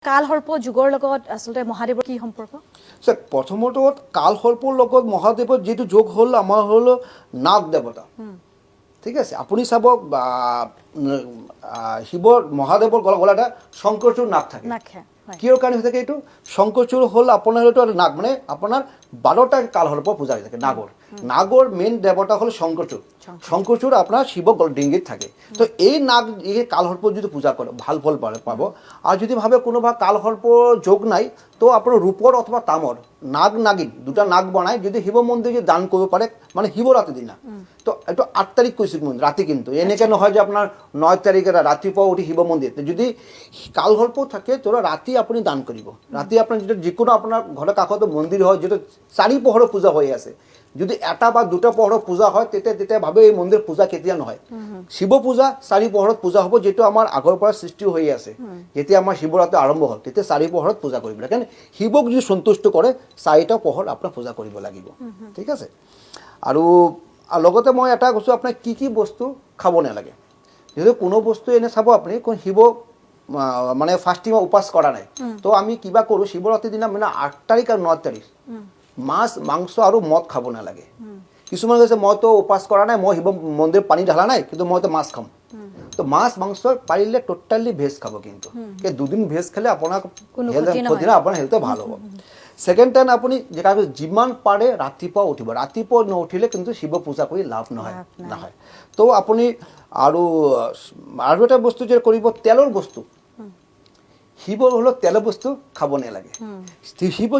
কালসৰ্প যুগৰ লগত আচলতে মহাদেৱৰ কি সম্পৰ্ক? স্যাৰ প্ৰথমত কালসৰ্পৰ লগত মহাদেৱৰ যেটো যোগ হল আমাৰ হল নাগ দেৱতা ঠিক আছে আপুনি চাব শিৱৰ মহাদেৱৰ গলাত এটা শংকৰচূড় নাগ থাকে কিয় কাৰণে হৈ থাকে এইটো শংকৰচূড় হল আপোনাৰ এইটো নাগ মানে আপোনাৰ 12টা কালসৰ্প পূজা হৈ থাকে নাগৰ মেইন দেৱতা হল শংকৰচূড় শংকৰচূড় আপোনাৰ শিৱ ডিঙ্গিত থাকে তো এই নাগ এই কালসৰ্প যদি পূজা কৰে ভাল ফল পাব আৰ যদি ভাবে কোনোবা কালসৰ্প যোগ নাই তো আপোনাৰ ৰূপৰ অথবা তামৰ নাগ নাগিন দুটা নাগ বনাই যদি শিৱ মন্দিৰ যদি দান কৰিব পাৰে মানে শিৱৰাত্ৰি দিনা তো এইটো 8 তাৰিখ কৈছোঁ মন্দিৰ ৰাতি কিন্তু এনেকৈ নহয় যে আপোনাৰ 9 তাৰিখে ৰাতিপুৱা উঠি শিৱ মন্দিৰ যদি কালসৰ্প থাকে তো ৰাতি আপুনি দান কৰিব ৰাতি আপোনাৰ যেটা যিকোনো আপোনাৰ ঘৰৰ কাষতে মন্দিৰ হয় যেটা 4 পোহৰৰ পূজা হৈ আছে যদি এটা বা দুটা পোহৰৰ পূজা হয় তেতিয়া ভাবে এই মন্দিৰ পূজা কেতিয়া নহয় শিৱ পূজা 4 পোহৰত পূজা হ'ব যেটো আমাৰ আগৰ পৰা সৃষ্টি হৈ আছে যেতিয়া আমাৰ শিৱৰাত্ৰি আৰম্ভ হ'ল তেতিয়া 4 পোহৰত পূজা কৰিব লাগে কাৰণ শিৱক যদি সন্তুষ্ট কৰে 4টা পোহৰ আপোনাৰ পূজা কৰিব লাগিব ঠিক আছে আৰু লগতে মই এটা কৈছোঁ আপোনাৰ কি বস্তু খাব নালাগে যদি কোনো বস্তু এনে চাব আপুনি কোন শিৱ মানে ফাস্টিং উপাস কৰা নাই তো আমি কিবা কৰোঁ শিৱৰাত্ৰি দিনা মানে 8 তাৰিখ আৰু 9 তাৰিখ মাছ মাংস আৰু মদ খাব নালাগে কিছুমান কৈছে মই তো উপাস কৰা নাই মই শিৱ মন্দিৰ পানী ঢালা নাই কিন্তু মই তো মাছ খাম তো মাছ মাংস পাৰিলে টোটালি ভেজ খাব কিন্তু কে দুদিন ভেজ খেলে আপোনাৰ আপোনাৰ হেলথ ভাল হ'ব সেকেন্ড টাইম আপুনি যেটা যিমান পাৰে ৰাতিপুৱা উঠিব ৰাতিপুৱা নুঠিলে কিন্তু শিৱ পূজা কৰি লাভ নহয় তো আপুনি আৰু এটা বস্তু যে কৰিব তেলৰ বস্তু শিৱ হলো তেলৰ বস্তু খাব নালাগে শিৱ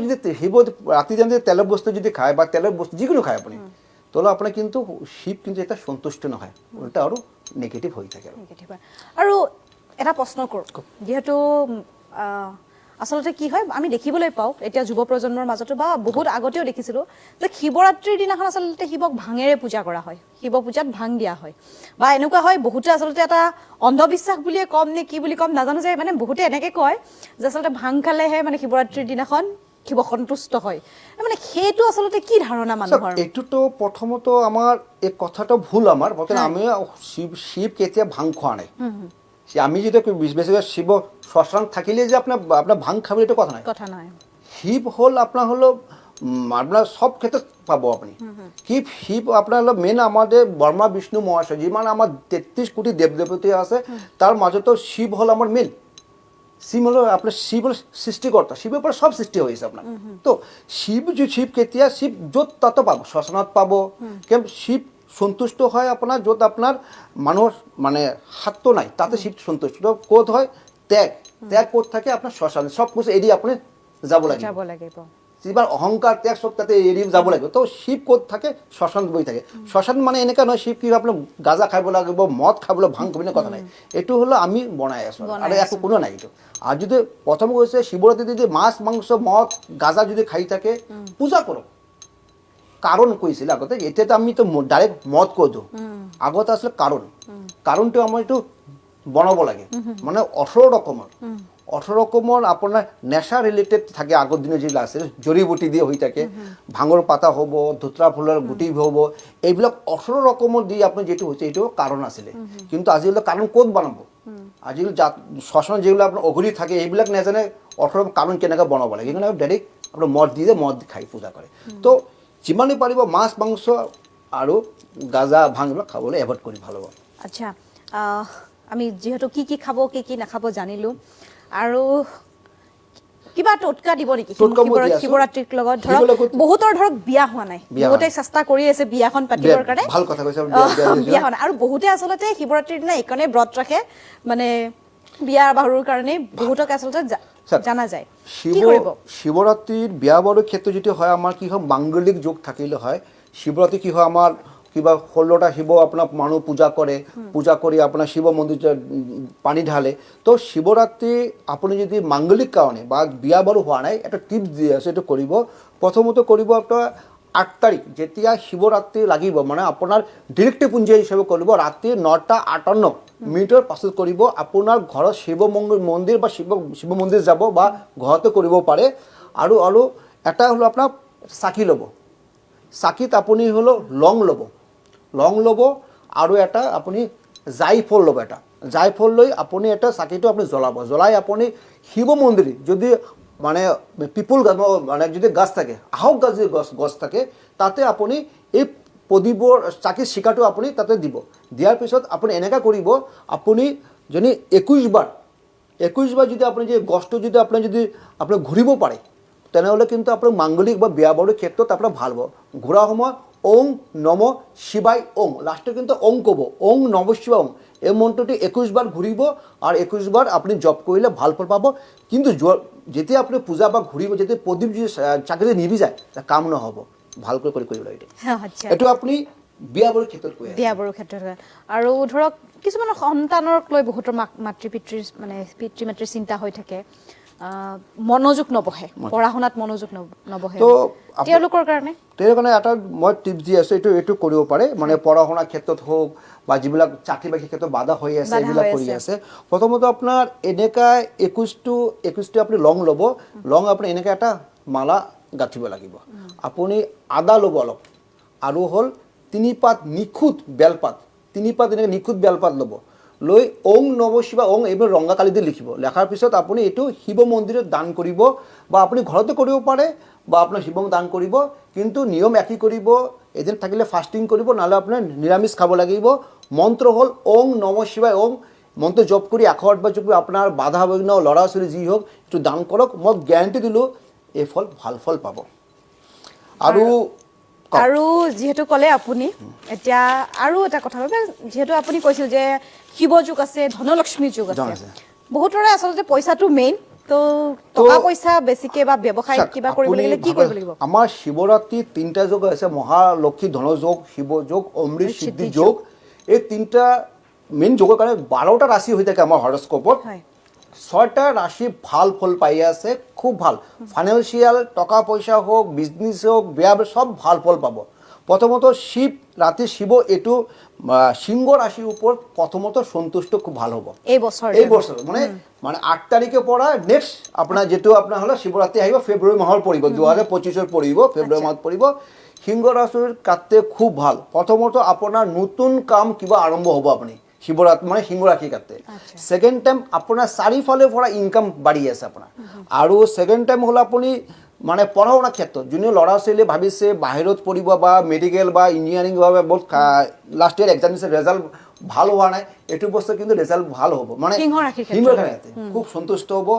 ৰাতি যদি তেলৰ বস্তু যদি খায় বা তেলৰ বস্তু যিকোনো খায় আপুনি তাহলে আপোনাৰ কিন্তু শিৱ কিন্তু এটা সন্তুষ্ট নহয় উল্টা আৰু নেগেটিভ হৈ থাকে আৰু এটা প্ৰশ্ন কৰোঁ যেহেতু আচলতে কি হয় আমি দেখিবলৈ পাওঁ এতিয়া যুৱ প্ৰজন্মৰ মাজতো বা বহুত আগতেও দেখিছিলোঁ যে শিৱৰাত্ৰিৰ দিনাখন আচলতে শিৱক ভাঙেৰে পূজা কৰা হয় শিৱ পূজাত ভাং দিয়া হয় বা এনেকুৱা হয় বহুতে আচলতে এটা অন্ধবিশ্বাস বুলিয়ে কম নে কি বুলি কম নাজানো যে মানে বহুতে এনেকৈ কয় যে আচলতে ভাং খালেহে মানে শিৱৰাত্ৰিৰ দিনাখন শিৱ সন্তুষ্ট হয় মানে সেইটো আচলতে কি ধাৰণা মানুহৰ এইটোতো প্ৰথমত আমাৰ এই কথাটো ভুল আমাৰ আমি শিৱ কেতিয়া ভাং খোৱা নাই আমি যদি বেছিকৈ শিৱ শ্মশান থাকিলে যে আপনাৰ ভাং খাবে এটা কথা নাই শিৱ হল আপনাৰ হলো আপনাৰ সব ক্ষেত্ৰে পাবো আপনি শিৱ আপনাৰ হলো মেন আমাদেৰ ব্ৰহ্মা বিষ্ণু মহেশ্বৰ যিমান আমাৰ 33 কোটি দেৱ দেৱতী আছে তাৰ মাজতো শিৱ হল আমাৰ মেন শিৱ হল আপনাৰ শিৱ হল সৃষ্টিকৰ্তা শিৱৰ পৰা সব সৃষ্টি হয়েছে আপনাৰ তো শিৱ কেতিয়া শিৱ য'ত তাত পাবো শ্মশানত পাবো কেন শিৱ সন্তুষ্ট হয় আপনাৰ য'ত আপনাৰ মানুষ মানে হাত নাই তাতে শিৱ সন্তুষ্ট ক'ত হয় ত্যাগ ক'ত থাকে আপনার শ্মশান সব কিছু এড়িয়ে আপনি যাব লাগিব যিমান অহংকার ত্যাগ সব তাতে এড়িয়ে যাব লাগিব তো শিৱ ক'ত থাকে শ্মশান বহি থাকে শ্মশান মানে এনেকা নহয় শিৱ কি আপনার গাঁজা খাব লাগিব মদ খাবলৈ ভাং খাবলৈ কথা নাই এইটো হলো আমি বনাই আছো আৰু একো কোনো নাই এইটো আৰ যদি প্ৰথম কৈছে শিৱৰাত্ৰি যদি মাছ মাংস মদ গাঁজা যদি খাই থাকে পূজা করো কারণ কৈছিল আগতে এতিয়াতো আমি তো ডাইরেক্ট মদ কৈ দিওঁ আগতে আসলে কারণটো আমার একটু বনাব লাগে মানে 18 রকমের আপনার নেশা রিলেটেড থাকে আগের দিনে যেগুলো আছে জড়িবুটি দিয়ে হয়ে থাকে ভাঙর পাতা হব ধুতরা ফুলের গুটি হব এইবিলাক 18 রকমের দিয়ে আপনার যেটা হচ্ছে এটাও কারণ আসলে কিন্তু আজিকালি কারণ ক'ত বানাবো আজিকালি শ্মশান যেগুলো আপনার অঘরি থাকে এইবিলাক নাজানে 18 কারণ কেনেকৈ বনাব লাগে এগুলো ডাইরেক্ট আপনার মদ দিয়ে মদ খাই পূজা করে তো যিমানেই পাৰিব মাছ মাংস আৰু গাঁজা ভাং এইবিলাক খাবলৈ এভইড কৰি ভাল হ'ব আচ্ছা আমি যেহেতু কি খাব কি নাখাব জানিলোঁ আৰু কিবা টটকা দিব নেকি শিৱৰাত্ৰিৰ লগত ধৰক বহুতৰ ধৰক বিয়া হোৱা নাই বহুতে চেষ্টা কৰি আছে বিয়াখন পাতিবৰ কাৰণে ভাল কথা কৈছে বিয়া হোৱা নাই আৰু বহুতে আচলতে শিৱৰাত্ৰিৰ দিনা এইকাৰণে ব্ৰত ৰাখে মানে বিয়া বাৰুৰ কাৰণে বহুতক আচলতে জানা যায় শিৱৰাত্ৰিৰ বিয়া বাৰুৰ ক্ষেত্ৰত যদি হয় আমাৰ কি হয় মাংগলিক যোগ থাকিলে হয় শিৱৰাত্ৰি কি হয় আমাৰ কিবা 16টা শিৱ আপনাৰ মানুষ পূজা কৰে আপনাৰ শিৱ মন্দিৰ পানি ঢালে তো শিৱৰাত্ৰি আপনি যদি মাঙ্গলিক কাৰণে বা বিয়া বাৰু হওয়া নাই একটা টিপস দিয়ে আছে এটা কৰব প্ৰথমত কৰব আপনাৰ 8 তাৰিখ যেতিয়া শিৱৰাত্ৰি লাগিব মানে আপনাৰ ডিৰেক্ট পুঞ্জি হিসাবে কৰব ৰাতে 9:58 পাছত কৰব আপনাৰ ঘৰত শিৱ মন্দিৰ বা শিৱ মন্দিৰ যাব বা ঘৰতে কৰিব পাৰে আৰু এটা হলো আপনাৰ চাকি ল'ব চাকিত আপুনি হলো লং ল'ব আৰু এটা আপুনি জাই ফল ল'ব এটা জায়ফল লৈ আপুনি এটা চাকিটো আপুনি জ্বলাব, জ্বলাই আপুনি শিৱ মন্দিৰ যদি মানে পিপুল গাছ মানে যদি গাছ থাকে, আহক গাছ যদি গছ থাকে, তাতে আপুনি এই প্ৰদীপৰ চাকিৰ শিকাটো আপুনি তাতে দিব। দিয়াৰ পিছত আপুনি এনেকুৱা কৰিব, আপুনি যদি 21 বাৰ যদি আপুনি যে গছটো যদি আপুনি ঘূৰিব পাৰে, তেনেহ'লে কিন্তু আপোনাৰ মাংগলিক বা বিয়া বাৰুৰ ক্ষেত্ৰত আপোনাৰ ভাল হ'ব। ঘূৰাৰ সময়ত ওং নম শিৱায় ওং, লাষ্টে কিন্তু ওং ক'ব, ওং নম শিৱায় ওং, এই মন্ত্ৰটি 21 বাৰ ঘূৰিব আৰু 21 বাৰ আপুনি জপ কৰিলে ভাল ফল পাব। কিন্তু যেতিয়া আপুনি পূজা বা ঘূৰিব, যেতিয়া প্ৰদীপ যদি চাকিতে নিভিজায়, কাম নহ'ব। ভালকৈ কৰিব লাগে এইটো আপুনি বিয়া বাৰুৰ ক্ষেত্ৰত কৈ বিয়া বাৰুৰ ক্ষেত্ৰত। আৰু ধৰক কিছুমানৰ সন্তানক লৈ বহুতৰ মাতৃ পিতৃৰ মানে পিতৃ মাতৃৰ চিন্তা হৈ থাকে, মনোযোগ নবহে, পঢ়া শুনাত মনোযোগ নবহে, তো তেওঁলোকৰ কাৰণে এটা মই টিপছ দি আছোঁ, এইটো কৰিব পাৰে। মানে পঢ়া শুনাৰ ক্ষেত্ৰত হওক বা যিবিলাক চাকৰি বাকৰিৰ ক্ষেত্ৰত বাধা হৈ আছে, এইবিলাক কৰি আছে, প্ৰথমতে আপোনাৰ এনেকা 21টো আপুনি লং ল'ব, লং আপুনি এনেকৈ এটা মালা গাঁঠিব লাগিব। আপুনি আদা ল'ব অলপ, আৰু হ'ল 3 পাত নিখুঁত বেলপাত, 3 পাত এনেকৈ নিখুঁত বেলপাত ল'ব, লৈ ওং নম শিৱায় ওং এইবোৰ ৰঙা কালি দি লিখিব। লেখাৰ পিছত আপুনি এইটো শিৱ মন্দিৰত দান কৰিব, বা আপুনি ঘৰতে কৰিব পাৰে, বা আপোনাৰ শিৱক দান কৰিব। কিন্তু নিয়ম একই কৰিব, এদিন থাকিলে ফাষ্টিং কৰিব, নহ'লে আপোনাৰ নিৰামিষ খাব লাগিব। মন্ত্ৰ হ'ল ওং নম শিৱায় ওং, মন্ত্ৰ জপ কৰি 108 বাৰ জপ কৰি আপোনাৰ বাধা বিঘ্ন ল'ৰা ছোৱালী যি হওক এইটো দান কৰক, মই গেৰাণ্টি দিলোঁ এই ফল ভাল ফল পাব। আৰু যিহেতু ক'লে আপুনি, এতিয়া আৰু এটা কথা ক'ব, যিহেতু আপুনি কৈছিল যে শিৱ যুগ আছে, ধনলক্ষ্মী যুগ আছে, বহুতৰে আচলতে পইচাটো মেইন, তো টকা পইচা বেছিকে বা ব্যৱসায় কিবা কৰিব লাগিলে কি কৰিব লাগিব? আমাৰ শিৱৰাত্ৰি 3টা যোগ আছে, মহালক্ষ্মী ধনযোগ, শিৱ যোগ, অমৃত সিদ্ধি যোগ। এই 3টা মেইন যোগৰ কাৰণে 12টা ৰাশি হৈ থাকে আমাৰ হৰস্কোপত। 6টা ৰাশি ভাল ফল পাই আছে, খুব ভাল। ফাইনেন্সিয়েল, টকা পইচা হোক, বিজনেছ হোক, বিয়া সব ভাল ফল পাব। প্ৰথমত শিৱ এইটো সিংহ ৰাশিৰ ওপৰত প্ৰথমত সন্তুষ্ট খুব ভাল হ'ব এই বছৰ। মানে 8 তাৰিখৰ পৰা নেক্সট আপোনাৰ যিটো আপোনাৰ হ'লে শিৱৰাত্ৰি আহিব, ফেব্ৰুৱাৰী মাহৰ পৰিব, 2025 পৰিব, ফেব্ৰুৱাৰী মাহত পৰিব। সিংহ ৰাশিৰ কাটতে খুব ভাল। প্ৰথমত আপোনাৰ নতুন কাম কিবা আৰম্ভ হ'ব আপুনি শিৱৰাত্ৰি মানে সিংহ ৰাশি কাটতে। ছেকেণ্ড টাইম আপোনাৰ চাৰিওফালৰ পৰা ইনকাম বাঢ়ি আছে আপোনাৰ। আৰু ছেকেণ্ড টাইম হ'ল আপুনি মানে পঢ়া শুনাৰ ক্ষেত্ৰত যোনে ল'ৰা ছোৱালীয়ে ভাবিছে বাহিৰত পঢ়িব বা মেডিকেল বা ইঞ্জিনিয়াৰিং বা বহুত লাষ্ট ইয়াৰ এক্সাম দিছে, ৰেজাল্ট ভাল হোৱা নাই, এইটো বস্তু কিন্তু ৰেজাল্ট ভাল হ'ব, মানে সিংহ ৰাশি খুব সন্তুষ্ট হ'ব।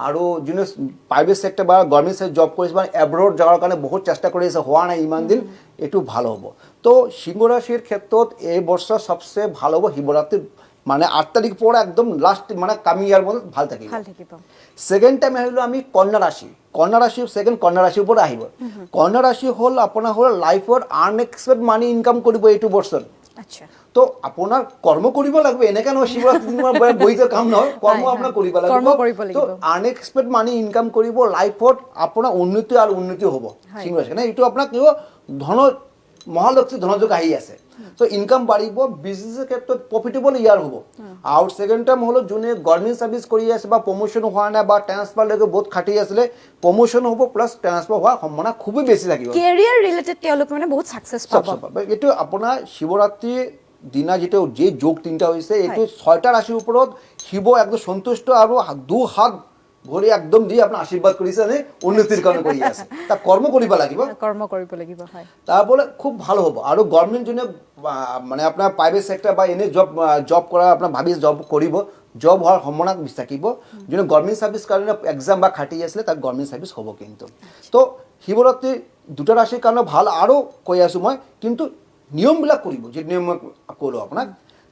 আৰু যোনে প্ৰাইভেট সেক্টৰ বা গভৰ্ণমেণ্ট সেক্টৰ জব কৰিছে বা এব্ৰড যোৱাৰ কাৰণে বহুত চেষ্টা কৰি আছে, হোৱা নাই ইমান দিন, এইটো ভাল হ'ব। তো সিংহ ৰাশিৰ ক্ষেত্ৰত এই বছৰ সবচে ভাল হ'ব শিৱৰাত্ৰি, মানে 8 তাৰিখ পৰা একদম লাষ্ট মানে কামি ইয়াৰ মধ্যে ভাল থাকিব। ছেকেণ্ড টাইম আহিলোঁ আমি কন্যা ৰাশি। কন্যা ৰাশিৰ ওপৰত আহিব। কন্যা ৰাশি হ'ল আপোনাৰ হ'ল লাইফত আনএক্সপেক্টেড মানি ইনকাম কৰিব এইটো বছৰ। তো আপোনাৰ কৰ্ম কৰিব লাগিব, এনেকৈ নহয় শিৱৰাত্ৰি বহি যোৱা কাম নহয়, কৰ্ম আপোনাৰ কৰিব লাগিব। তো আনএক্সপেক্টেড মানি ইনকাম কৰিব, লাইফত আপোনাৰ উন্নতি আৰু উন্নতি হ'ব সিংহ ৰাশি। মানে এইটো আপোনাক কি হ'ব, মহালক্ষ্মী ধনযোগ আহি আছে, তো ইনকাম বাঢ়িব, বিজনেছৰ ক্ষেত্ৰত প্ৰফিটেবল ইয়াৰ হ'ব। আৰু ছেকেণ্ড টাইম হ'ল যোনে গভৰ্ণমেণ্ট ছাৰ্ভিচ কৰি আছে বা প্ৰমোশ্যন হোৱা নাই বা ট্ৰান্সফাৰলৈকে বহুত খাটি আছিলে, প্ৰমোশ্যন হ'ব, প্লাছ ট্ৰান্সফাৰ হোৱাৰ সম্ভাৱনা খুবেই বেছি থাকিব। কেৰিয়াৰ ৰিলেটেড তেওঁলোক মানে বহুত ছাকচেছ পাব। এইটো আপোনাৰ শিৱৰাত্ৰিৰ দিনা যিটো যি যোগ 3টা হৈছে, এইটো 6টা ৰাশিৰ ওপৰত শিৱ একদম সন্তুষ্ট আৰু 2 হাত ভৰি একদম দি আপোনাৰ আশীৰ্বাদ কৰিছে, উন্নতিৰ কাৰণে কৰি আছে, তাক কৰ্ম কৰিব লাগিব, তাৰপৰা খুব ভাল হ'ব। আৰু গভৰ্ণমেণ্ট যোনে মানে আপোনাৰ প্ৰাইভেট সেক্টৰ বা এনে জব কৰা আপোনাৰ ভাবি জব কৰিব, জব হোৱাৰ সম্ভাৱনা বেছি থাকিব। যোনে গভৰ্ণমেণ্ট ছাৰ্ভিচ কাৰণে এক্সাম বা খাটি আছিলে তাক গভৰ্ণমেণ্ট ছাৰ্ভিচ হ'ব কিন্তু। তো শিৱৰাত্ৰি 2টা ৰাশিৰ কাৰণে ভাল, আৰু কৈ আছোঁ মই, কিন্তু নিয়মবিলাক কৰিব, যি নিয়ম মই ক'লোঁ আপোনাক।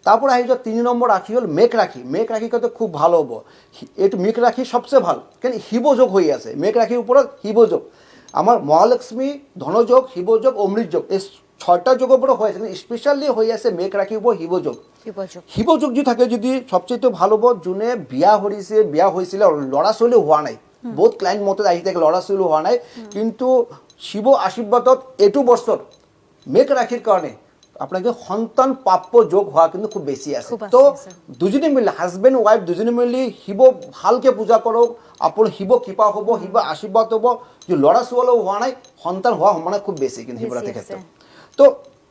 তারপরে আহি যাওয়া 3 নম্বর রাশি হল মেঘ রাশি। মেঘ রাশি কিন্তু খুব ভালো হবো, এই মেঘ রাশি সবচেয়ে ভালো, কেন শিবযোগ হয়ে আছে মেঘ রাশির উপর। শিবযোগ আমার মহালক্ষ্মী ধনযোগ, শিবযোগ, অমৃত যোগ, এই 6টা যোগের উপর হয়ে আছে, কিন্তু স্পেশালি হয়ে আছে মেঘ রাশির উপর শিবযোগ। শিবযোগ যদি থাকে যদি সবচেয়ে ভালো হবো, যোনে বিয়া হয়েছিল ল'ৰা ছোৱালী হোৱা নাই, বহুত ক্লাইণ্ট মতে আহি থাকে ল'ৰা ছোৱালী হোৱা নাই, কিন্তু শিব আশীর্বাদত এইটো বছর মেঘ রাশির কারণে আপনাকে সন্তান প্রাপ্য যোগ হওয়া কিন্তু খুব বেশি আছে। তো দুজনে মিলে হাজবেন্ড ওয়াইফ দুজনে মিলি শিব ভালকে পূজা করক, আপনার শিব কৃপা হব, শিব আশীর্বাদ হব। যে ল'ৰা ছোৱালী হোৱা নাই, সন্তান হোৱা সম্ভাৱনা খুব বেছি কিন্তু শিৱৰাত্ৰিৰ ক্ষেত্ৰত। তো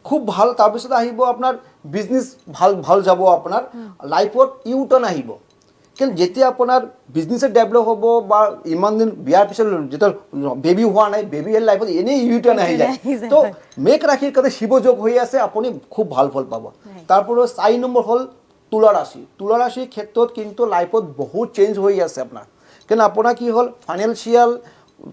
খুব ভাল তাৰপিছত আহিব আপোনাৰ বিজনেছ ভাল যাব আপোনাৰ লাইফত ইউটাৰ্ণ আহিব কিন্তু যেতিয়া আপোনাৰ বিজনেছে ডেভেলপ হ'ব বা ইমান দিন বিয়াৰ পিছত যেতিয়া বেবী হোৱা নাই বেবী লাইফত এনেই ইউটাৰ্ণ আহি যায় তো মেঘ ৰাশিৰ কাৰণে শিৱযোগ হৈ আছে আপুনি খুব ভাল ফল পাব তাৰপৰা 4 নম্বৰ হ'ল তুলা ৰাশিৰ ক্ষেত্ৰত কিন্তু লাইফত বহুত চেঞ্জ হৈ আছে আপোনাৰ কিন্তু আপোনাৰ কি হ'ল ফাইনেন্সিয়াল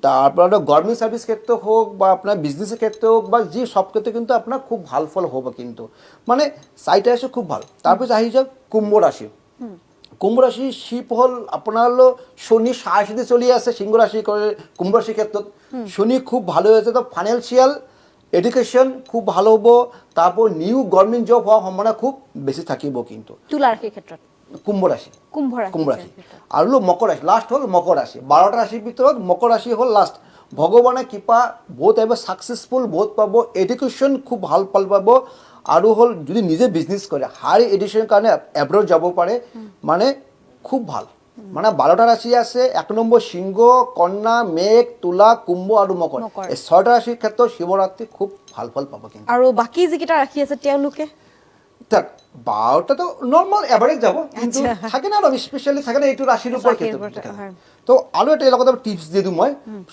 তারপর গভর্নমেন্ট সার্ভিস ক্ষেত্রে হোক বা আপনার বিজনেসের ক্ষেত্রে হোক বা যে সব ক্ষেত্রে কিন্তু আপনার খুব ভাল ফল হবে কিন্তু মানে সাইটে আসে খুব ভালো তারপর আহি যাক কুম্ভ রাশি শিব হল আপনার হলো শনি সাড়ে চলে আসে সিংহ রাশি করে কুম্ভ রাশির ক্ষেত্রে শনি খুব ভালো হয়েছে তো ফাইন্যান্সিয়াল এডুকেশন খুব ভালো হবো তারপর নিউ গভর্নমেন্ট জব হওয়ার সম্ভাবনা খুব বেশি থাকিব কিন্তু তুলাৰ ক্ষেত্ৰত কুম্ভ ৰাশি কুম্ভ ৰাশি আৰ হলো মকৰ ৰাশি লাস্ট হল মকৰ ৰাশি 12টা ৰাশিৰ ভিতৰত মকৰ ৰাশি হল লাস্ট ভগৱানৰ কৃপা বহুত এবাৰ সাকসেসফুল বহুত পাব এডুকেশন খুব ভাল ফল পাব আৰু হল যদি নিজে বিজনেস করে হাই এডুকেশনের কারণে অ্যাব্রড যাব পারে মানে খুব ভাল মানে 12টা রাশি আছে 1 নম্বৰ সিংহ কন্যা মেঘ তুলা কুম্ভ আৰু মকৰ এই 6টা ৰাশিৰ ক্ষেত্ৰত শিৱৰাত্ৰি খুব ভাল ফল পাব কিন্তু আৰু বাকি যিকেইটা ৰাশি আছে তেওঁলোকে tak 12টা তো নৰ্মাল এভাৰেজ যাব কিন্তু থাকে না স্পেশালি থাকে না এইটো ৰাশিৰ ওপৰত তো আৰু এটা লগত টিপস দি দিওঁ মই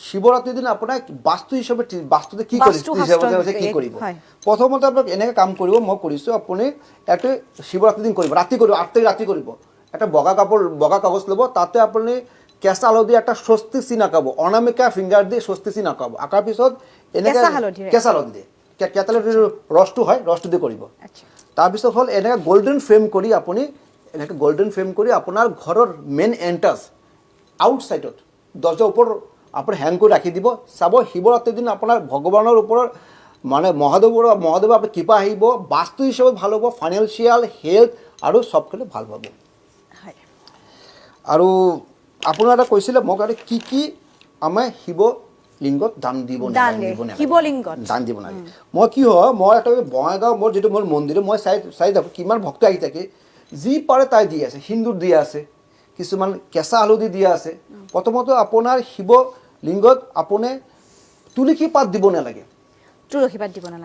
শিৱৰাত্ৰিৰ দিন আপোনাৰ বাস্তু হিচাপে বাস্তুতে কি কৰিব প্ৰথমতে আপোনাক এনেকৈ কাম কৰিব মই কৰিছোঁ আপুনি এটা শিৱৰাত্ৰিৰ দিন কৰিব ৰাতি কৰিব 8 তাৰিখ ৰাতি কৰিব এটা বগা কাগজ ল'ব তাতে আপুনি কেঁচা হালধি একটা স্বস্তি চিন আঁকাব অনামিকা ফিংগাৰ দি স্বস্তি চিন আঁকাব আঁকাৰ পিছত এনেকৈ কেঁচা হালধি দিয়ে কেঁচা হালধিৰ ৰসটো হয় ৰসটো দি কৰিব তাৰপিছত হ'ল এনেকৈ গোল্ডেন ফ্ৰেম কৰি আপুনি এনেকৈ গোল্ডেন ফ্ৰেম কৰি আপোনাৰ ঘৰৰ মেইন এণ্ট্ৰান্স আউটসাইডত দৰ্জাৰ ওপৰত আপুনি হেং কৰি ৰাখি দিব চাব শিৱৰাত্ৰিৰ দিন আপোনাৰ ভগৱানৰ ওপৰত মানে মহাদেৱৰ আপুনি কৃপা আহিব বাস্তু হিচাপে ভাল হ'ব ফাইনেন্সিয়াল হেল্থ আৰু সবফালে ভাল পাব আৰু আপোনাৰ এটা কৈছিলে মোক আৰু কি আমাৰ শিৱলিংগত দান দিব নালাগে মই কি হয় মই এটা বঙাইগাঁও মোৰ যিটো মোৰ মন্দিৰ মই চাই থাকোঁ কিমান ভক্ত আহি থাকে যি পাৰে তাই দি আছে সিন্দুৰ দিয়া আছে কিছুমান কেঁচা হালধি দিয়া আছে প্ৰথমত আপোনাৰ শিৱলিংগত আপুনি তুলসী পাত দিব নালাগে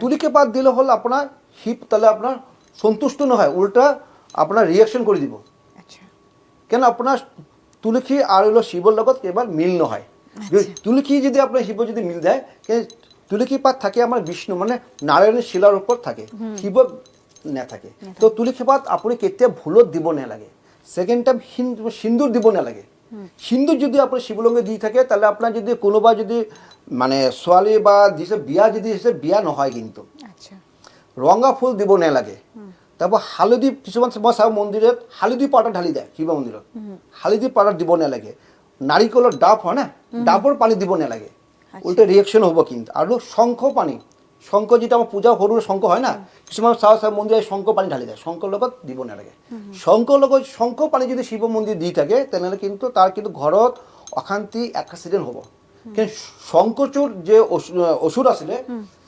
তুলসী পাত দিলে হ'ল আপোনাৰ শিৱ তালে আপোনাৰ সন্তুষ্ট নহয় উল্টা আপোনাৰ ৰিয়েকশ্যন কৰি দিব কেন আপোনাৰ তুলসী আৰু শিৱৰ লগত কেৱল মিল নহয় তুলসী যদি আপোনাৰ শিৱ যদি মিল যায় তুলসী পাত থাকে আমাৰ বিষ্ণু মানে নাৰায়ণৰ শিলাৰ ওপৰত থাকে শিৱ নাথাকে তো তুলসী পাত আপুনি কেতিয়া ভুলত দিব নালাগে সেকেন্ড টাইম সিন্দুৰ দিব নালাগে সিন্দুৰ যদি আপুনি শিৱলিংগে দি থাকে তাহলে আপোনাৰ যদি কোনোবা যদি মানে ছোৱালী বা দিছে বিয়া যদি হৈছে বিয়া নহয় কিন্তু ৰঙা ফুল দিব নালাগে তাৰপৰ হালধি কিছুমান মই চাওঁ মন্দিৰত হালধি পাউডাৰ ঢালি যায় শিৱ মন্দিৰত হালধি পাউডাৰ দিব নালাগে নাৰিকলৰ ডাব হয় না ডাবৰ পানী দিব নালাগে উল্টা ৰিয়েকশ্যন হ'ব কিন্তু আৰু শংখ যেটা আমাৰ পূজা সৰু শংখ হয় না কিছুমান চাওঁ মন্দিৰত শংখ পানী ঢালি যায় শংখৰ লগত দিব নালাগে শংখ পানী যদি শিৱ মন্দিৰ দি থাকে তেনেহ'লে কিন্তু তাৰ কিন্তু ঘৰত অশান্তি এক্সিডেণ্ট হ'ব কিন্তু শংকৰচূড় যে অসুৰ আছিলে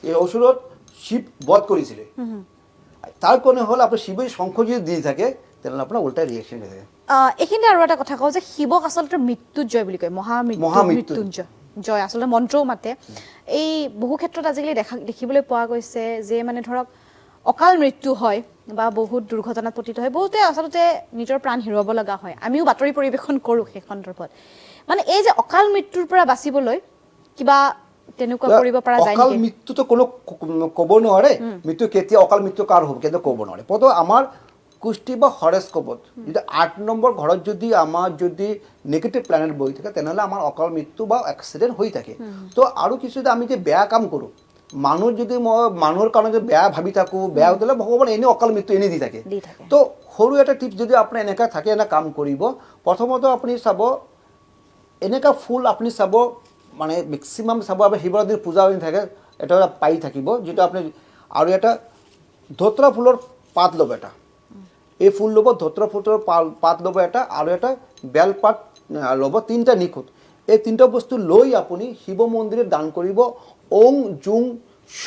এই অসুৰত শিৱ বধ কৰিছিলে তাৰ কাৰণে হ'ল আপোনাৰ শিৱই শংখ যদি দি থাকে তেনেহ'লে আপোনাৰ উল্টা ৰিয়েকশ্যন হৈ থাকে এইখিনি আৰু এটা কথা কওঁ যে শিৱক আচলতে মৃত্যুঞ্জয় বুলি কয় মৃত্যুঞ্জয় আচলতে মন্ত্ৰও মাতে এই বহু ক্ষেত্ৰত আজিকালি দেখিবলৈ পোৱা গৈছে যে মানে ধৰক অকাল মৃত্যু হয় বা বহুত দুৰ্ঘটনাত পতিত হয় বহুতে আচলতে নিজৰ প্ৰাণ হেৰুৱাব লগা হয় আমিও বাতৰি পৰিৱেশন কৰোঁ সেই সন্দৰ্ভত মানে এই যে অকাল মৃত্যুৰ পৰা বাচিবলৈ কিবা তেনেকুৱা কৰিব পৰা যায় অকাল মৃত্যু তো কোনো ক'ব নোৱাৰে মৃত্যু কেতিয়া অকাল মৃত্যু কাৰ হ'ব কিন্তু ক'ব নোৱাৰে প্ৰথম আমাৰ কুষ্টি বা হৰস্কোপত যদি 8 নম্বৰ ঘৰত যদি আমাৰ যদি নেগেটিভ প্ল্যানেট বহি থাকে তেনেহ'লে আমাৰ অকাল মৃত্যু বা এক্সিডেণ্ট হৈ থাকে তো আৰু কিছু যদি আমি যে বেয়া কাম কৰোঁ মানুহ যদি মই মানুহৰ কাৰণে যদি বেয়া ভাবি থাকোঁ বেয়া হ'লে ভগৱান এনেই অকাল মৃত্যু এনেই দি থাকে তো সৰু এটা টিপছ যদি আপোনাৰ এনেকুৱা থাকে এনে কাম কৰিব প্ৰথমতে আপুনি চাব এনেকুৱা ফুল আপুনি চাব মানে মেক্সিমাম চাব আপোনাৰ শিৱৰাত্ৰিৰ পূজা হৈ থাকে এটা পাই থাকিব যেটা আপনি আৰু এটা ধোত্ৰা ফুলৰ পাত ল'ব এটা এই ফুল ল'ব ধোত্ৰা ফুলৰ পাত ল'ব এটা আৰু এটা বেল পাত ল'ব তিনিটা নিখুঁত এই তিনিটা বস্তু লৈ আপুনি শিৱ মন্দিৰত দান কৰিব ওং জুং শ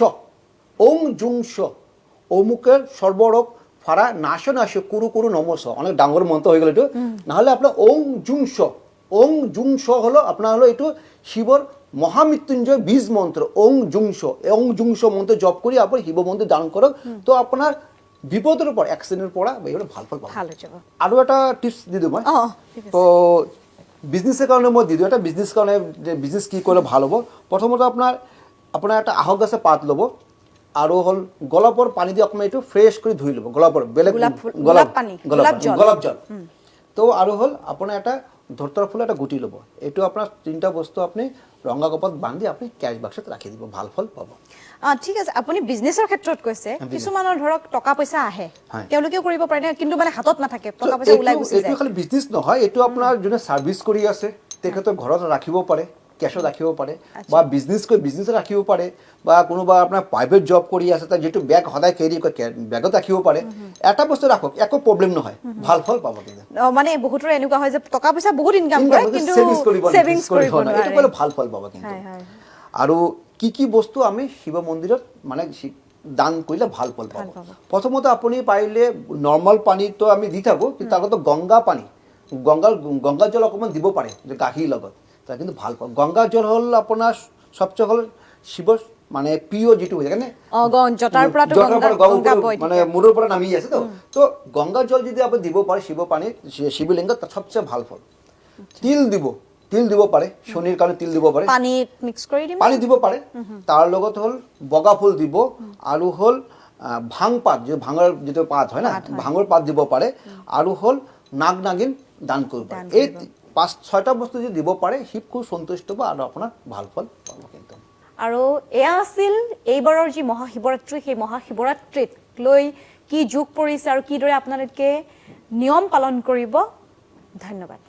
অমুকের সর্বরোগ ফারা নাশ কুরু নমস অনেক ডাঙর মন্ত্র হয়ে গেল একটু নাহলে আপনার ওং জুং শ হলো আপনার হলো একটু শিবর মহামৃত্যুঞ্জয় বীজ মন্ত্র ওং জুংশ মন্ত্র জপ করে আপনি শিব মন্দির দান করক তো আপনার বিপদের উপর অ্যাক্সিডেন্টের পড়া এইগুলো ভাল ফল পাবেন। ভাল হৈ যাব। আৰু এটা টিপস দি দিওঁ মই ঠিক আছে। তো বিজনেছৰ কাৰণে মই দি দিওঁ এটা বিজনেছ কাৰণে বিজনেছ কি কৰিলে ভাল হ'ব। প্ৰথমতে আপোনাৰ এটা আহক গছৰ পাত ল'ব আৰু হ'ল গোলাপৰ পানী দি অকণমান এইটো ফ্ৰেছ কৰি ধুই ল'ব। গোলাপৰ বেলেগ গোলাপ জল তো আৰু হ'ল আপোনাৰ এটা ধৰতৰ ফুলৰ এটা গুটি ল'ব। এইটো আপোনাৰ তিনিটা বস্তু আপুনি ৰঙা কাপত বান্ধি আপুনি কেছ বাক্সত ৰাখি দিব, ভাল ফল পাব। ঠিক আছে, আপুনি বিজনেছৰ ক্ষেত্ৰত কৈছে কিছুমানৰ ধৰক টকা পইচা আহে তেওঁলোকেও কৰিব পাৰে কিন্তু মানে হাতত নাথাকে টকা পইচা ওলাই গুচি যায়। এইটো খালি বিজনেছ নহয়, এইটো আপোনাৰ যোনে ছাৰ্ভিচ কৰি আছে তেখেতৰ ঘৰত ৰাখিব পাৰে, কেছত ৰাখিব পাৰে বা বিজনেছ কৰি বিজনেছত ৰাখিব পাৰে বা কোনোবা আপোনাৰ প্ৰাইভেট জব কৰি আছে তাৰ যিটো বেগ সদায় কেৰি বেগত ৰাখিব পাৰে। এটা বস্তু ৰাখক, একো প্ৰব্লেম নহয়, ভাল ফল পাব। কিন্তু মানে বহুতৰ এনেকুৱা হয় যে টকা পইচা বহুত ইনকাম কৰে কিন্তু সেভিংছ কৰিব নোৱাৰে, এইটো কৰিলে ভাল ফল পাব। কিন্তু আৰু কি বস্তু আমি শিৱ মন্দিৰত মানে দান কৰিলে ভাল ফল পাব। প্ৰথমতে আপুনি পাৰিলে নৰ্মেল পানীটো আমি দি থাকোঁ, কিন্তু আগতে গংগা পানী গংগা জল অকণমান দিব পাৰে যে গাখীৰ লগত, তাৰ কিন্তু ভাল পাব। গংগা জল হ'ল আপোনাৰ সবচে হ'ল শিৱৰ মানে প্ৰিয় যিটো হৈ থাকে মানে মূৰৰ পৰা নামি আছে তো গংগা জল যদি আপুনি দিব পাৰে শিৱ পানীত শিৱলিংগত সবচে ভাল ফল। তিল দিব পাৰে, শনিৰ কাৰণে তিল দিব পাৰে, পানীত মিক্স কৰি দিম, পানী দিব পাৰে। তাৰ লগত হ'ল বগা ফুল দিব আৰু হ'ল ভাং পাত, যে ভাঙৰ যিটো পাত হয় না ভাঙৰ পাত দিব পাৰে আৰু হ'ল নাগিন দান কৰিব পাৰে। এই 5-6টা বস্তু যদি দিব পাৰে শিৱ খুব সন্তুষ্ট হ'ব আৰু আপোনাৰ ভাল ফল পাব। কিন্তু আৰু এয়া আছিল এইবাৰৰ যি মহাশিৱৰাত্ৰি, সেই মহাশিৱৰাত্ৰিত লৈ কি যোগ পৰিছে আৰু কিদৰে আপোনালোকে নিয়ম পালন কৰিব। ধন্যবাদ।